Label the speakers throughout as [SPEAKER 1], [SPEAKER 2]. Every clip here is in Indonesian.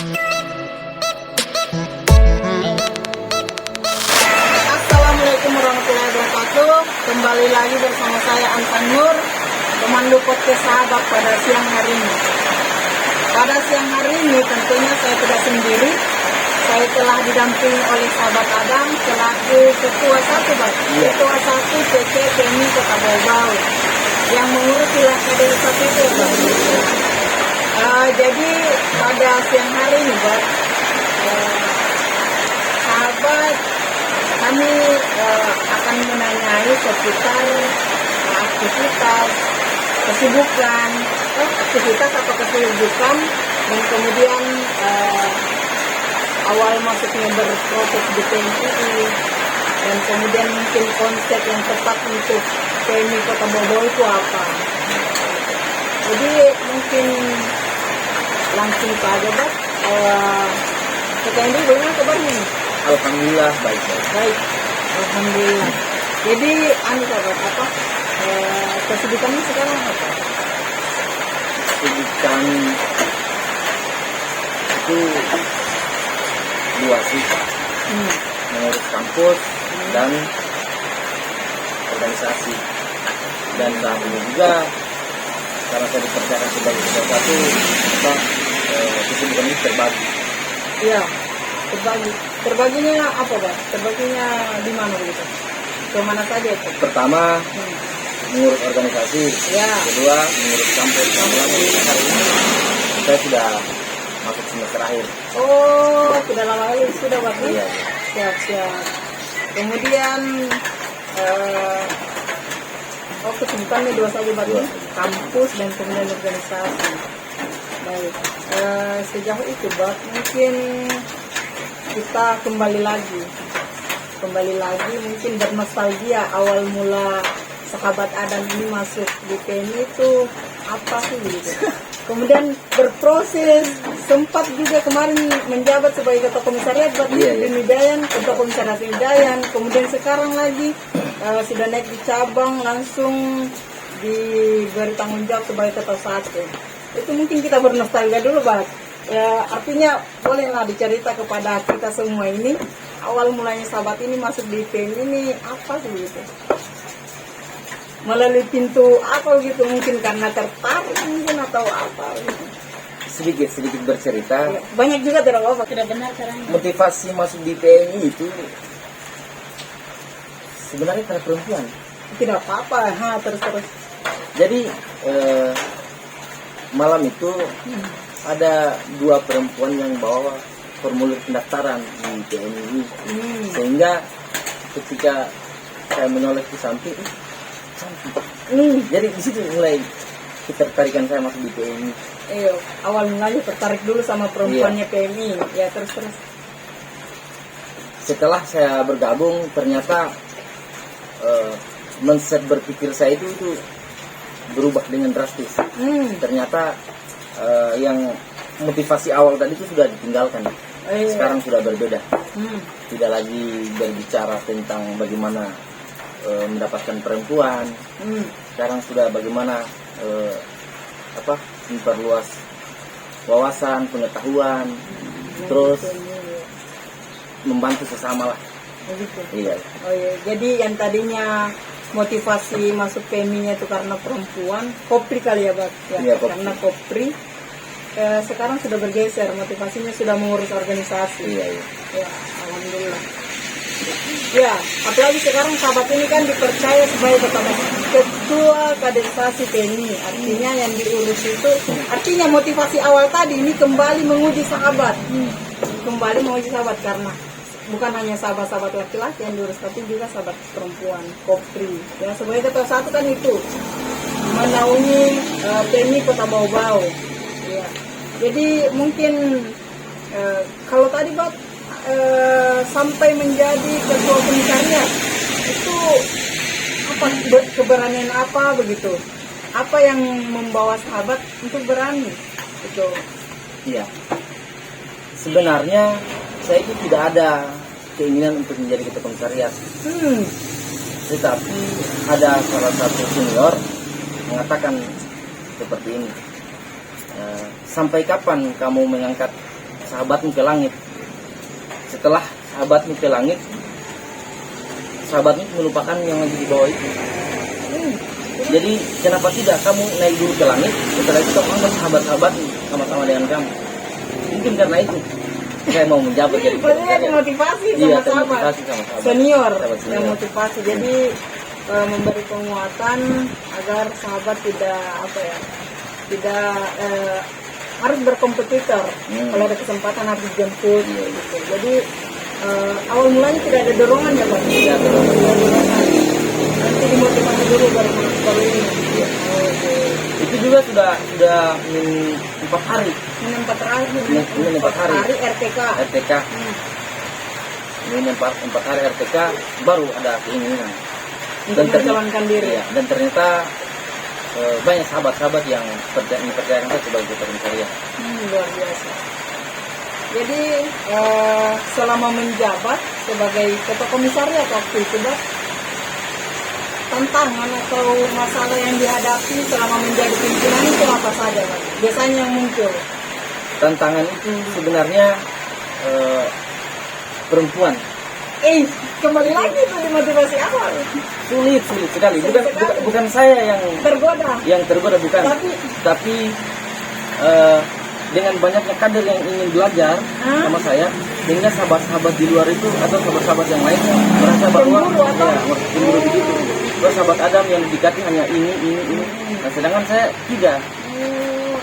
[SPEAKER 1] Assalamualaikum warahmatullahi wabarakatuh. Kembali lagi bersama saya Antan Nur, pemandu podcast sahabat pada siang hari ini. Pada siang hari ini tentunya saya tidak sendiri. Saya telah didampingi oleh sahabat Adam selaku ketua satu ketua satu PC PMI Kota Bau-Bau yang mengurus wilayah kaderisasi itu. Jadi pada siang hari ini sahabat, kami akan menanyai seputar aktivitas, kesibukan, dan kemudian awal masuknya berproses di PMI, dan kemudian mungkin konsep yang tepat untuk PMI Kota Bau-Bau itu apa. Jadi mungkin langsung saja Pak. Sekarang ini bagaimana kabarnya?
[SPEAKER 2] Alhamdulillah baik.
[SPEAKER 1] Alhamdulillah. Jadi sahabat apa? Kesibukannya sekarang apa?
[SPEAKER 2] Kesibukan itu dua sih, mengurus kampus dan organisasi. Dan saat ini juga karena saya dikerjakan sebagai ketua satu, kesibukan ini terbagi.
[SPEAKER 1] Iya, terbagi. Terbaginya apa Pak? Terbaginya di mana begitu? Kemana saja itu?
[SPEAKER 2] Pertama mengurus organisasi, kedua mengurus kampus. Hari ini saya sudah masuk semester akhir.
[SPEAKER 1] Oh, sudah lama kali sudah Pak?
[SPEAKER 2] Iya.
[SPEAKER 1] Siap. Kemudian kesibukannya dua saja Pak, kampus dan kemudian organisasi. Baik. Sejauh itu Pak, mungkin kita kembali lagi mungkin bernostalgia awal mula sahabat Adam ini masuk di PMI itu apa sih gitu. Kemudian berproses, sempat juga kemarin menjabat sebagai ketua komisariat buat di Midayan, ketua komisariat Midayan, kemudian sekarang lagi sudah naik di cabang, langsung diberi tanggung jawab sebagai ketua satu. Itu mungkin kita bernostalgia dulu Pak. Ya, artinya bolehlah dicerita kepada kita semua ini awal mulanya sahabat ini masuk di PMI ini apa sih gitu, melalui pintu apa gitu, mungkin karena tertarik mungkin atau apa gitu.
[SPEAKER 2] Sedikit bercerita
[SPEAKER 1] Ya, banyak juga tidak apa, tidak benar caranya.
[SPEAKER 2] Motivasi masuk di PMI itu sebenarnya karena perempuan.
[SPEAKER 1] Tidak apa-apa, terus.
[SPEAKER 2] Jadi malam itu ada dua perempuan yang bawa formulir pendaftaran di PMI. Sehingga ketika saya menoleh ke samping, cantik. Jadi di situ mulai ketertarikan saya masuk di PMI.
[SPEAKER 1] Awal mulanya tertarik dulu sama perempuannya PMI. Ya, terus.
[SPEAKER 2] Setelah saya bergabung, ternyata mindset berpikir saya itu berubah dengan drastis. Ternyata yang motivasi awal tadi itu sudah ditinggalkan. Sekarang sudah berbeda. Tidak lagi berbicara tentang bagaimana mendapatkan perempuan. Sekarang sudah bagaimana memperluas wawasan, pengetahuan, terus membantu sesama lah. Iya.
[SPEAKER 1] Jadi yang tadinya motivasi masuk PMI-nya itu karena perempuan, kopri kali ya Pak? Ya, karena kopri. Sekarang sudah bergeser, motivasinya sudah mengurus organisasi.
[SPEAKER 2] Iya.
[SPEAKER 1] Ya, alhamdulillah. Ya, apalagi sekarang sahabat ini kan dipercaya sebagai ketua kaderisasi PMI. Artinya yang diurus itu, artinya motivasi awal tadi ini kembali menguji sahabat. Karena bukan hanya sahabat-sahabat laki-laki yang diurus, tapi juga sahabat perempuan, kopri. Ya, sebagai ketua satu kan itu menaungi PMI Kota Bau-Bau. Ya. Jadi mungkin kalau tadi Pak sampai menjadi ketua komisariat itu apa, keberanian apa begitu? Apa yang membawa sahabat untuk berani? Itu.
[SPEAKER 2] Iya. Sebenarnya saya itu tidak ada keinginan untuk menjadi ketua komisariat. Tetapi ada salah satu senior mengatakan seperti ini, sampai kapan kamu mengangkat sahabatmu ke langit. Setelah sahabatmu ke langit, sahabatmu melupakan yang lagi di bawah itu. Jadi kenapa tidak kamu naik dulu ke langit, setelah itu kamu anggap sahabat-sahabatmu sama-sama dengan kamu. Mungkin karena itu saya mau menjabat jadi
[SPEAKER 1] maksudnya motivasi sama
[SPEAKER 2] iya,
[SPEAKER 1] sahabat
[SPEAKER 2] motivasi sama sahabat.
[SPEAKER 1] senior
[SPEAKER 2] Sahabat senior.
[SPEAKER 1] yang motivasi. Jadi memberi penguatan agar sahabat tidak harus berkompetitor. Kalau ada kesempatan harus dijemput gitu. Jadi awal mulanya tidak ada dorongan ya Pak?
[SPEAKER 2] Iya,
[SPEAKER 1] Nanti dimotivasi dulu baru ini.
[SPEAKER 2] Iya. Itu juga sudah 4 hari.
[SPEAKER 1] Ini 4 hari.
[SPEAKER 2] Ini 4 hari.
[SPEAKER 1] RTK.
[SPEAKER 2] Ini 4 hari RTK baru ada keinginan.
[SPEAKER 1] Untuk menjalankan diri.
[SPEAKER 2] Iya, dan ternyata banyak sahabat-sahabat yang mempercayakan saya sebagai ketua komisaria.
[SPEAKER 1] Luar biasa. Jadi selama menjabat sebagai ketua komisaria waktu itu, Bang, tantangan atau masalah yang dihadapi selama menjadi pimpinan itu apa saja, Bang? Biasanya yang muncul.
[SPEAKER 2] Tantangan itu sebenarnya perempuan.
[SPEAKER 1] Kembali lagi tuh motivasi awal.
[SPEAKER 2] Sulit sekali. Bukan saya yang tergoda bukan. Tapi dengan banyaknya kader yang ingin belajar sama saya, sehingga sahabat-sahabat di luar itu atau sahabat-sahabat yang lainnya merasa bahwa cemburu begitu. Bahwa sahabat Adam yang didekati hanya ini. Nah, sedangkan saya tidak.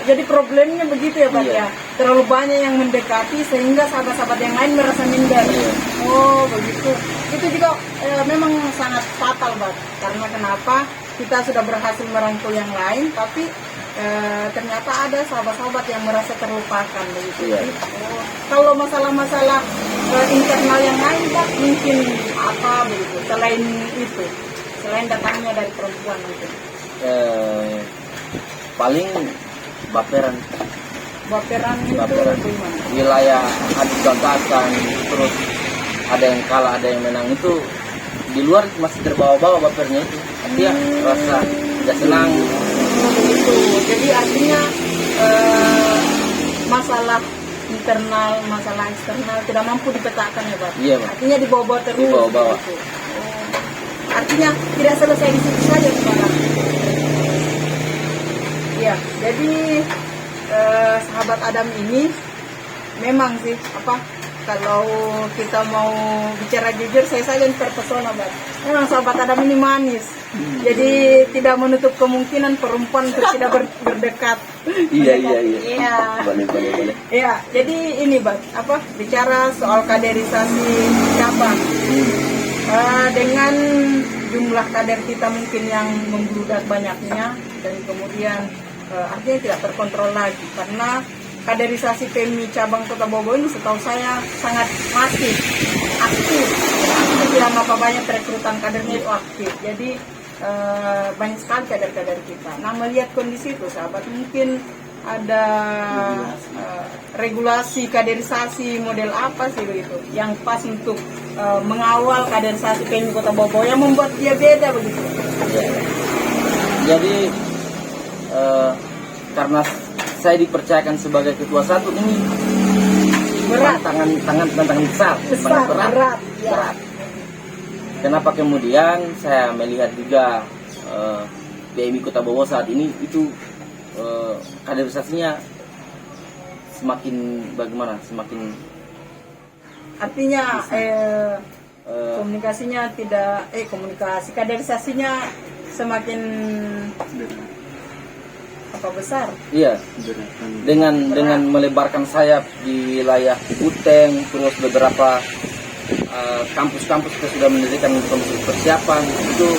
[SPEAKER 1] Jadi problemnya begitu ya Pak
[SPEAKER 2] Iya.
[SPEAKER 1] ya. Terlalu banyak yang mendekati sehingga sahabat-sahabat yang lain merasa minder.
[SPEAKER 2] Iya.
[SPEAKER 1] Oh begitu. Itu juga memang sangat fatal Pak. Karena kenapa? Kita sudah berhasil merangkul yang lain, tapi ternyata ada sahabat-sahabat yang merasa terlupakan begitu.
[SPEAKER 2] Iya.
[SPEAKER 1] Jadi, kalau masalah-masalah internal yang lain Pak, mungkin apa begitu? Selain datangnya dari perempuan mungkin.
[SPEAKER 2] Paling baperan
[SPEAKER 1] itu gimana?
[SPEAKER 2] wilayah adu gagasan, terus ada yang kalah ada yang menang, itu di luar masih terbawa-bawa bapernya itu. Dia rasa tidak senang.
[SPEAKER 1] Begitu. Jadi artinya masalah internal, masalah eksternal tidak mampu dipetakan ya Pak?
[SPEAKER 2] Iya Pak.
[SPEAKER 1] Artinya dibawa-bawa terus.
[SPEAKER 2] Dibawa-bawa.
[SPEAKER 1] Gitu. Artinya tidak selesai di situ saja sekarang. Ya, jadi sahabat Adam ini memang sih kalau kita mau bicara jujur, saya saja yang terpesona Pak. Memang sahabat Adam ini manis. Jadi tidak menutup kemungkinan perempuan untuk tidak berdekat.
[SPEAKER 2] Iya.
[SPEAKER 1] Iya.
[SPEAKER 2] Boleh.
[SPEAKER 1] Ya, jadi ini Bang, bicara soal kaderisasi cabang. Dengan jumlah kader kita mungkin yang membludak banyaknya, dan kemudian artinya tidak terkontrol lagi karena kaderisasi PMI cabang Kota Bogor ini setahu saya sangat masif, aktif. Tidak apa banyak perekrutan kadernya itu aktif. Jadi banyak sekali kader-kader kita. Nah, melihat kondisi itu sahabat, mungkin ada regulasi kaderisasi model apa sih begitu yang pas untuk mengawal kaderisasi PMI Kota Bogor yang membuat dia beda begitu.
[SPEAKER 2] Jadi karena saya dipercayakan sebagai ketua satu, ini
[SPEAKER 1] Berat.
[SPEAKER 2] tantangan besar. Berat. Kenapa kemudian saya melihat juga PMI Kota Bogor saat ini itu kaderisasinya semakin bagaimana? Semakin
[SPEAKER 1] artinya komunikasinya tidak kaderisasinya semakin besar.
[SPEAKER 2] Iya. Dengan melebarkan sayap di wilayah Uteng, terus beberapa kampus-kampus kita sudah mendirikan komisi persiapan. Itu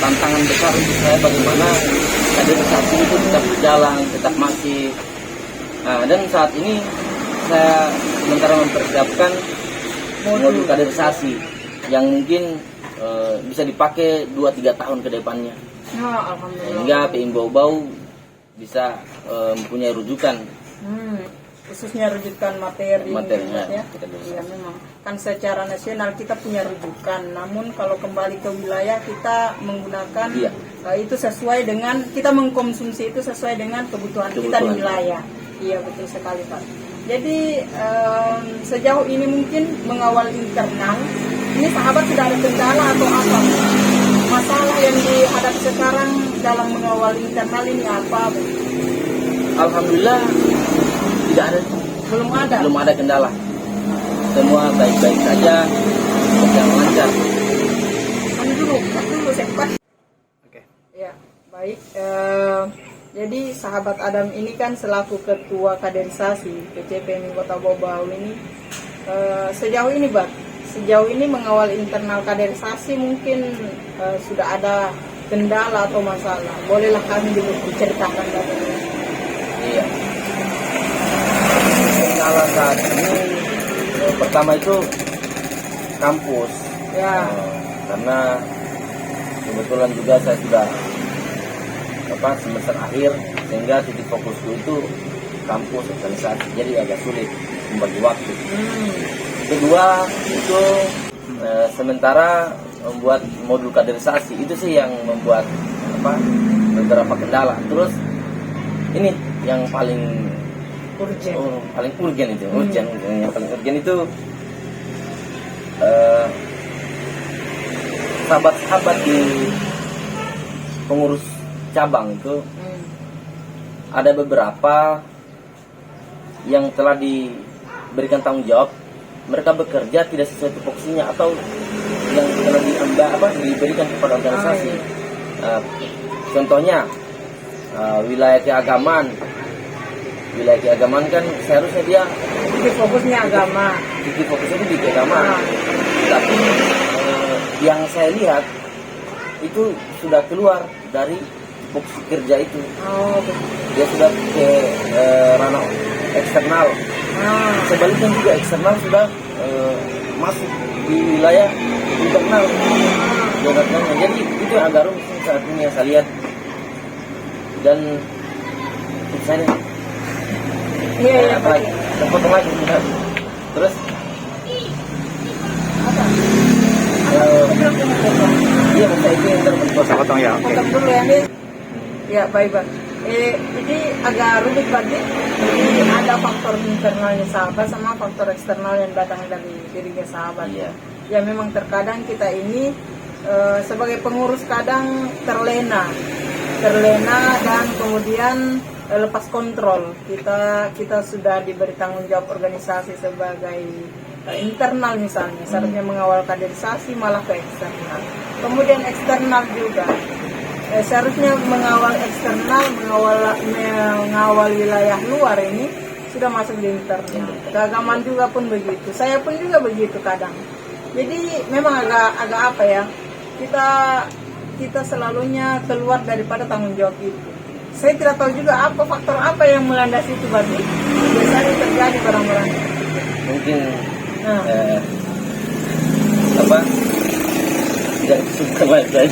[SPEAKER 2] tantangan besar untuk saya, bagaimana kaderisasi itu tetap berjalan, tetap masif. Nah, dan saat ini saya sementara mempersiapkan modul kaderisasi yang mungkin bisa dipakai 2-3 tahun ke depannya.
[SPEAKER 1] Alhamdulillah.
[SPEAKER 2] Sehingga PMI Bau-Bau bisa mempunyai rujukan.
[SPEAKER 1] Khususnya rujukan materinya ya.
[SPEAKER 2] Iya,
[SPEAKER 1] memang kan secara nasional kita punya rujukan, namun kalau kembali ke wilayah kita menggunakan itu sesuai dengan kita mengkonsumsi itu sesuai dengan kebutuhan kita di wilayah. Iya betul sekali Pak. Jadi sejauh ini mungkin mengawal internal, ini sahabat sudah ada kendala atau apa? Masalah yang dihadapi sekarang dalam mengawal internal ini apa?
[SPEAKER 2] Alhamdulillah tidak ada, belum ada kendala. Semua baik-baik saja, berjalan lancar.
[SPEAKER 1] Dulu sempat.
[SPEAKER 2] Oke.
[SPEAKER 1] Ya baik. Jadi sahabat Adam ini kan selaku ketua kaderisasi PCPMI Kota Bau-Bau ini sejauh ini mengawal internal kaderisasi mungkin sudah ada kendala atau masalah. Bolehlah kami dulu diceritakan dari.
[SPEAKER 2] Iya. Kendala saat ini pertama itu kampus.
[SPEAKER 1] Ya.
[SPEAKER 2] Karena kebetulan juga saya sudah semester akhir, sehingga titik fokusku itu kampus organisasi, jadi agak sulit membagi waktu. Kedua itu sementara membuat modul kaderisasi, itu sih yang membuat beberapa kendala. Terus ini yang paling urgent, yang paling urgent itu sahabat-sahabat di pengurus cabang itu ada beberapa yang telah diberikan tanggung jawab, mereka bekerja tidak sesuai tupoksinya atau yang telah diberikan kepada organisasi. Contohnya wilayah keagamaan kan seharusnya dia
[SPEAKER 1] fokusnya agama,
[SPEAKER 2] fokusnya di keagamaan, tapi yang saya lihat itu sudah keluar dari fokus kerja itu. Dia sudah ke ranah eksternal. Sebaliknya juga eksternal sudah masuk di wilayah internal. Jadi itu agak rumit saat ini yang saya lihat. Dan saya potong lagi. Terus iya, saya itu yang potong ya.
[SPEAKER 1] Potong dulu ya nih. Ya baik. Jadi agak rumit berarti. Jadi ada faktor internalnya sahabat sama faktor eksternal yang datang dari dirinya sahabat.
[SPEAKER 2] Iya.
[SPEAKER 1] Ya memang terkadang kita ini sebagai pengurus kadang terlena dan kemudian lepas kontrol. Kita sudah diberi tanggung jawab organisasi sebagai internal misalnya, seharusnya mengawal kaderisasi malah ke eksternal. Kemudian eksternal juga seharusnya mengawal eksternal, mengawal wilayah luar, ini sudah masuk di internal. Keagamaan juga pun begitu. Saya pun juga begitu kadang. Jadi memang agak apa ya? Kita selalunya keluar daripada tanggung jawab itu. Saya tidak tahu juga faktor apa yang melandasi itu, berarti biasanya terjadi barang-barang.
[SPEAKER 2] Mungkin tidak kesibukan lain kan?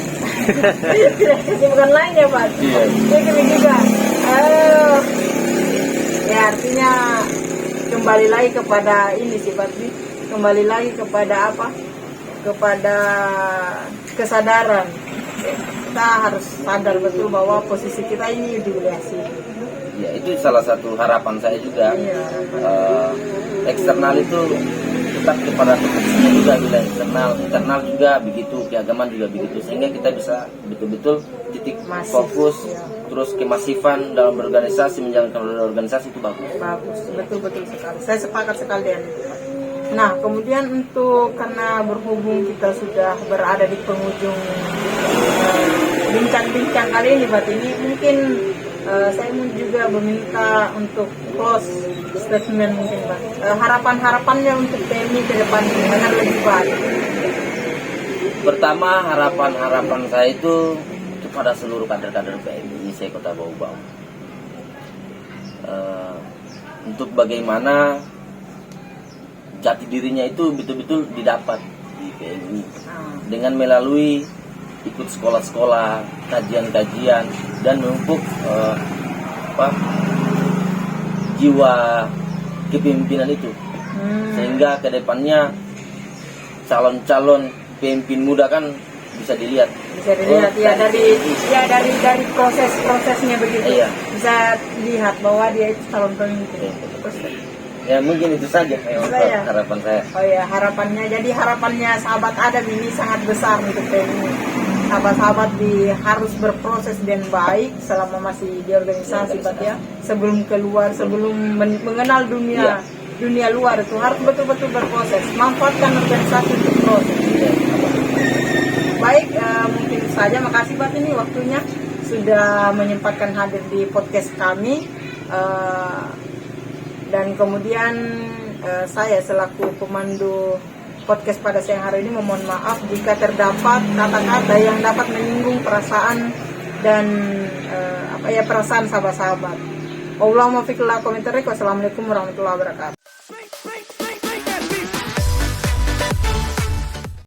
[SPEAKER 1] Tidak kesibukan lain ya Pak.
[SPEAKER 2] Iya.
[SPEAKER 1] Jadi juga. Ya artinya kembali lagi kepada ini sih Pak. Kembali lagi kepada apa? Kepada kesadaran. Kita harus sadar betul bahwa posisi kita ini di wilayah sini.
[SPEAKER 2] Ya, itu salah satu harapan saya juga.
[SPEAKER 1] Iya,
[SPEAKER 2] eksternal itu tetap kepada tupoksinya juga, wilayah eksternal, internal juga begitu, keagamaan juga begitu, sehingga kita bisa betul-betul titik fokus, ya. Terus kemasifan dalam berorganisasi, menjalankan organisasi itu bagus. Betul
[SPEAKER 1] sekali. Saya sepakat sekali dengan itu. Nah, kemudian karena berhubung kita sudah berada di penghujung bincang-bincang kali ini, Pak, ini mungkin saya juga meminta untuk close statement mungkin, Pak. Harapan-harapannya untuk PMI ke depan agar lebih baik.
[SPEAKER 2] Pertama, harapan saya itu kepada seluruh kader-kader PMI saya Kota Bau-Bau. Untuk bagaimana jati dirinya itu betul-betul didapat di PMI dengan melalui ikut sekolah-sekolah, kajian-kajian, dan memupuk jiwa kepemimpinan itu, sehingga kedepannya calon-calon pemimpin muda kan bisa dilihat.
[SPEAKER 1] Bisa dilihat ya dari prosesnya begitu.
[SPEAKER 2] Iya.
[SPEAKER 1] Bisa lihat bahwa dia itu calon pemimpin.
[SPEAKER 2] Iya.
[SPEAKER 1] Terus,
[SPEAKER 2] Ya mungkin itu saja yang
[SPEAKER 1] Saya.
[SPEAKER 2] harapan saya.
[SPEAKER 1] oh ya harapannya, jadi harapannya sahabat Adam ini sangat besar untuk PMI. Sahabat-sahabat harus berproses dengan baik selama masih di organisasi, Pak ya. Sebelum keluar, sebelum mengenal dunia luar itu harus betul-betul berproses. Manfaatkan organisasi untuk proses. Baik, mungkin saja. Makasih Pak ini waktunya sudah menyempatkan hadir di podcast kami. Dan kemudian saya selaku pemandu podcast pada siang hari ini memohon maaf jika terdapat kata-kata yang dapat menyinggung perasaan dan perasaan sahabat-sahabat. Wassalamualaikum warahmatullahi wabarakatuh.